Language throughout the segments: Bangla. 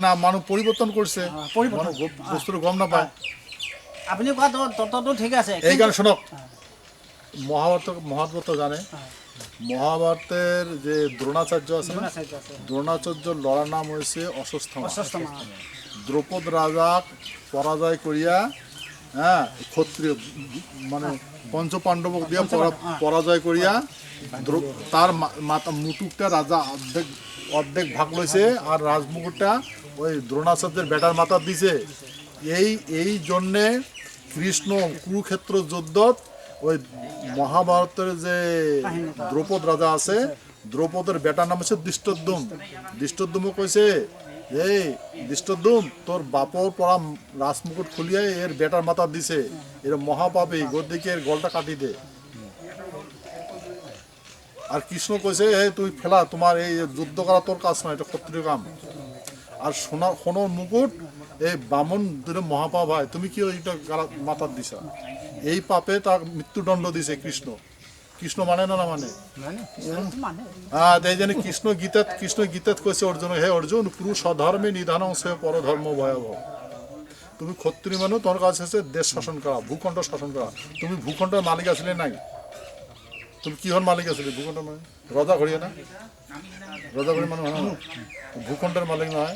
না মানুষ পরিবর্তন করছে মানুষ বস্তুর গম না পায় আপনি কোৱা তত্ত্বটো ঠিক আছে এই গান শুনক মহাভারত জানে মহাভারতের যে দ্রোণাচার্য আছে দ্রোণাচার্য লড়ার নাম হয়েছে অশ্বত্থামা দ্রৌপদ রাজা পরাজয় করিয়া হ্যাঁ ক্ষত্রিয় মানে পঞ্চপাণ্ডবক দিয়া পরাজয় করিয়া তার মাথা মুটুকটা রাজা অর্ধেক ভাগ লইছে আর রাজমুকুটটা ওই দ্রোণাচার্যের বেটার মাথা দিছে এই জন্যে কৃষ্ণ কুরুক্ষেত্র যুদ্ধত ওই মহাভারতের যে দ্রৌপদ রাজা আছে দ্রৌপদের বেটার নাম হচ্ছে দৃষ্টদ্যুম কইছে এই দৃষ্টদ্যুম তোর বাপর পড়া রাজমুকুট খুলিয়ে এর বেটার মাথা দিছে এর মহাপাপী গদিকে এর গলটা কাটি দে আর কৃষ্ণ কইছে তুই ফেলা তোমার এই যুদ্ধ করা তোর কাজ নয় এটা ক্ষত্রিয় কাম আর সোনার মুকুট এই বামন দুটো মহাপাপ হয় তুমি কি ওইটা মাথার দিছা এই পাপে তার মৃত্যুদণ্ড দিছে কৃষ্ণ মানে না মানে হ্যাঁ তাই জানি কৃষ্ণ গীতাত কইছে অর্জুন হে অর্জুন পুরুষ অধর্মে নিধান সে পরধর্ম ভয়াবহ তুমি ক্ষত্রিয় মানুষ তোমার কাছে হচ্ছে দেশ শাসন করা ভূখণ্ড শাসন করা তুমি ভূখণ্ডের মালিক আসলে নাই তুমি কি হন মালিক আসলে ভূখণ্ড মানে রাজা ঘড়িয়ে না রাজা ঘড়ি মানে ভূখণ্ডের মালিক নয়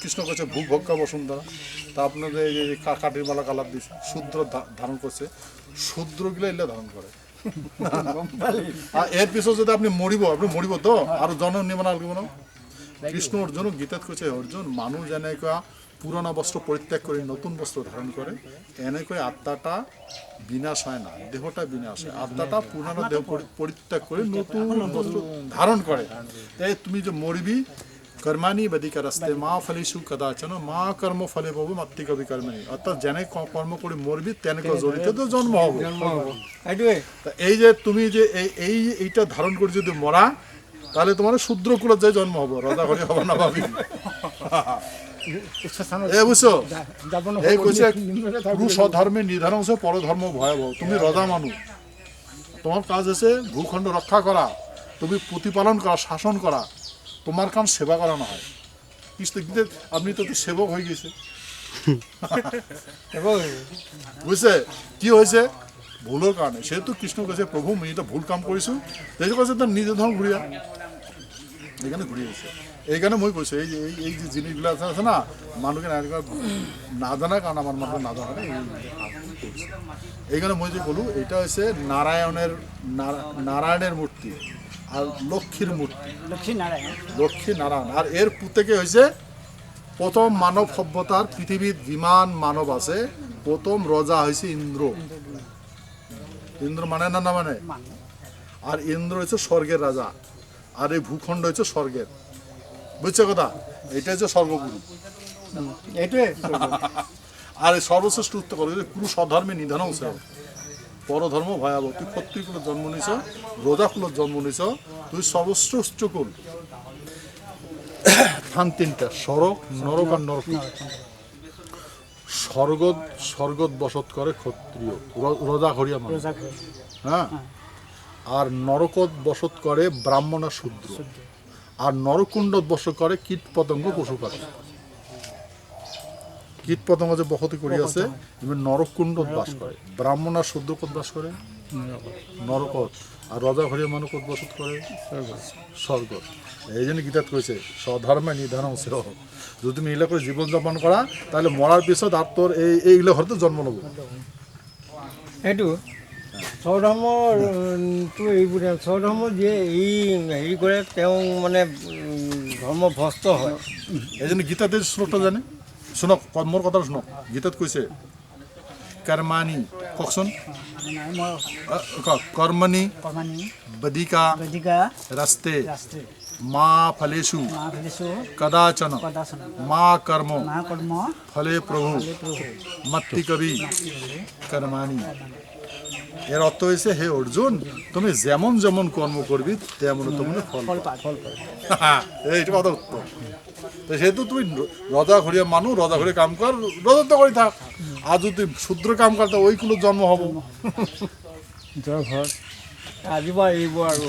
কৃষ্ণ করছে ভূভোগ্যা বসুন্ধরা তা আপনাদের এই কাঠির মালা কালার দিচ্ছে শূদ্র ধারণ করছে শূদ্রগুলো এলে ধারণ করে আর এর পিছনে যদি আপনি মরিব তো আর জন নিয়ে মানে আলগিব না কৃষ্ণ অর্জুন গীতাত করছে অর্জুন মানুষ এনেকা পুরোনো বস্ত্র পরিত্যাগ করে নতুন বস্ত্র ধারণ করে এনে করে আত্মাটা বিনাশ হয় না দেহটা বিনাশ হয় আত্মাটা পুরানো দেহ পরিত্যাগ করে নতুন বস্ত্র ধারণ করে তাই তুমি যে মরবি কর্মানি বদিকা রাস্তে মা ফলেশু কদাচন মা কর্ম ফলে পাবো মাতৃ কবি কর্মানি অর্থাৎ জেনে কর্ম করে মরবি তেনে জড়িত তো জন্ম হবে এই যে তুমি যে এইটা ধারণ করে যদি মরা তাহলে তোমার শূদ্রকুলত যে জন্ম হবো রাজা ঘরে হবে না ভাবি বুঝছো এই কইছে পুরুষ ধর্মের নিধান হচ্ছে পরধর্ম ভয়াবহ তুমি রাজা মানুষ তোমার কাজ আছে ভূখণ্ড রক্ষা করা তুমি প্রতিপালন করা শাসন করা তোমার কাম সেবা করানো হয় কৃষ্ণ আপনি তো সেবক হয়ে গেছে বুঝছে কি হয়েছে ভুলের কারণে সেহেতু কৃষ্ণ কাছে প্রভু আমি এটা ভুল কাম করেছো এই কাছে তার নিজের ধর্ম ঘুরিয়া এখানে ঘুরিয়ে গেছে এইখানে মই কইছো এই যে জিনিসগুলো আছে না মানুষকে না জানা কারণ আমার মানুষ না জানা এইখানে মই যে বলু এটা হচ্ছে নারায়ণের মূর্তি আর লক্ষ্মীর মূর্তি লক্ষ্মী নারায়ণ আর এর পুতেকে হয়েছে প্রথম মানব সভ্যতার পৃথিবীর বিমান মানব আছে প্রথম রাজা হয়েছে ইন্দ্র মানে না মানে আর ইন্দ্র হচ্ছে স্বর্গের রাজা আর এই ভূখণ্ড হচ্ছে স্বর্গের বুঝছো কথা এটা হচ্ছে সর্বগুরু আর এই সর্বশ্রেষ্ঠ উত্তর করে পুরুষ অধর্মে নিধান হচ্ছে পরধর্ম ভয়াবহ তুই ক্ষত্রিয় কুলের জন্ম নিছ রোজা কুলের জন্ম নিছ তুই সর্বশ্রেষ্ঠ কুল স্থান তিনটা সড়ক নরক আর নরক স্বর্গত বসত করে ক্ষত্রিয় রোজা ঘরিয়া মানুষ হ্যাঁ আর নরকত বসত করে ব্রাহ্মণ আর শূদ্র আর নরকুণ্ডত বসত করে কীট পতঙ্গ পশু পাখি কীট পতঙ্গ যে বসতি করি আছে নরকুণ্ডত বাস করে ব্রাহ্মণ আর শূদ্র কত বাস করে নরকত আর রাজা ঘরিয়া মানুষ কত বসত করে স্বর্গ এই জন্য গীতাত কইছে স্বধর্মে নিধান যদি তুমি এগুলো করে জীবনযাপন করা তাহলে মরার পিছত আর তোর এইগুলো হয়তো জন্ম নেব এইটো স্বধৰ্মটো এইবোৰ স্বধৰ্ম যিয়ে এই হেৰি কৰে তেওঁ মানে ধৰ্ম ভ্ৰষ্ট হয় এই জন্য গীতাতে শ্লোকটা জানে শুনক মোৰ কথা শুনক গীতাত কৈছে কর্মানি ককচোন কর্মনি বদিকা রাস্তে মা ফলেষু কদাচন মা কর্ম ফলে প্রভু মত্তি কবি কর্মানি এর অর্থ হয়েছে হে অর্জুন তুমি যেমন যেমন কর্ম করবি তেমন তেমন ফল এইটা কথা উত্তর সেহেতু তুমি রাজা ঘুরিয়ে মানুষ রাজা ঘুরে কাম কর রাজত্ব করে থাক আর যদি শূদ্র কাম করতে ওইগুলো জন্ম হবো জয় ঘর আজিবা এইব আৰু